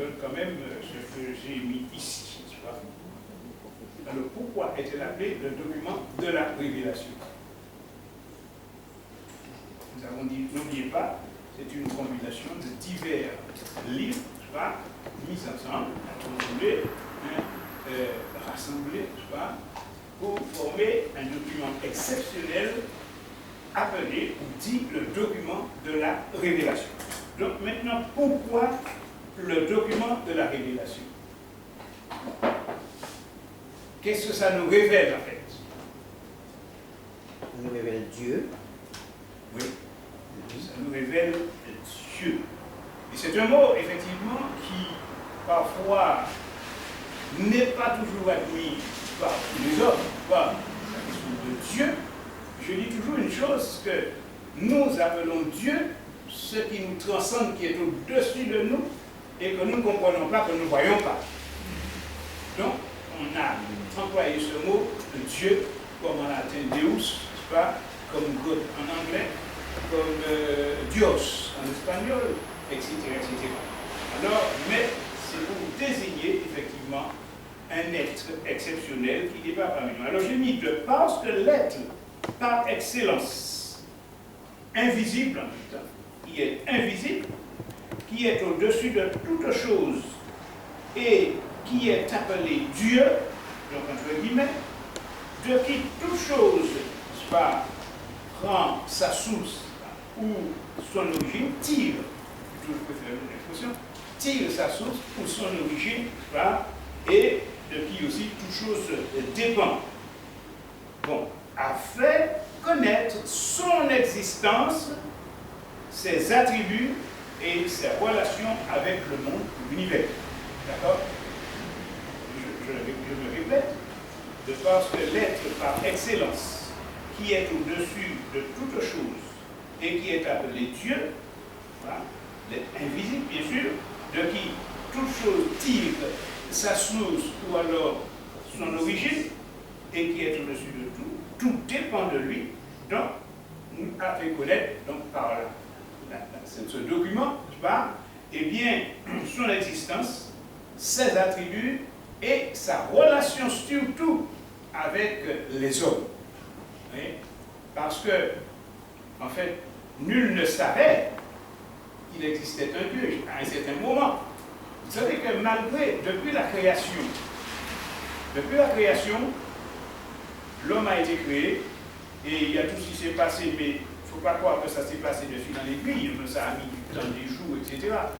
donne quand même ce que j'ai mis ici. Tu vois. Alors pourquoi est-elle appelée le document de la révélation? Nous avons dit, n'oubliez pas, c'est une combination de divers livres, tu vois, mis ensemble, rassemblés, tu vois, pour former un document exceptionnel appelé ou dit le document de la révélation. Donc maintenant, pourquoi le document de la révélation? Qu'est-ce que ça nous révèle en fait? Ça nous révèle Dieu. Oui, ça nous révèle Dieu. Et c'est un mot effectivement qui parfois n'est pas toujours admis par les hommes, par la question de Dieu. Je dis toujours une chose, que nous appelons Dieu ce qui nous transcende, qui est au-dessus de nous, et que nous ne comprenons pas, que nous ne voyons pas. Donc, on a employé ce mot de Dieu, comme en latin Deus, pas, comme God en anglais, comme Dios en espagnol, etc., etc. Alors, mais c'est pour désigner effectivement un être exceptionnel qui n'est pas parmi nous. Alors, j'ai mis deux parce que l'être par excellence, invisible en même temps, qui est invisible, qui est au-dessus de toute chose et qui est appelé Dieu, donc entre guillemets, de qui toute chose prend sa source ou son origine, tire, plutôt je préfère l'expression, tire sa source ou son origine, et de qui aussi toute chose dépend. Bon, a fait connaître son existence, ses attributs et ses relations avec le monde, l'univers. D'accord? Je me répète, de parce que l'être par excellence, qui est au-dessus de toute chose et qui est appelé Dieu, voilà, l'être invisible bien sûr, de qui toute chose tire sa source ou alors son origine et qui est au-dessus de tout, tout dépend de lui, donc nous a fait connaître donc, par ce document, eh bien, son existence, ses attributs et sa relation surtout avec les hommes. Oui? Parce que, en fait, nul ne savait qu'il existait un Dieu à un certain moment. Vous savez que malgré, depuis la création, l'homme a été créé et il y a tout ce qui s'est passé, mais il ne faut pas croire que ça s'est passé de fil en aiguille, ça a mis du temps, des jours, etc.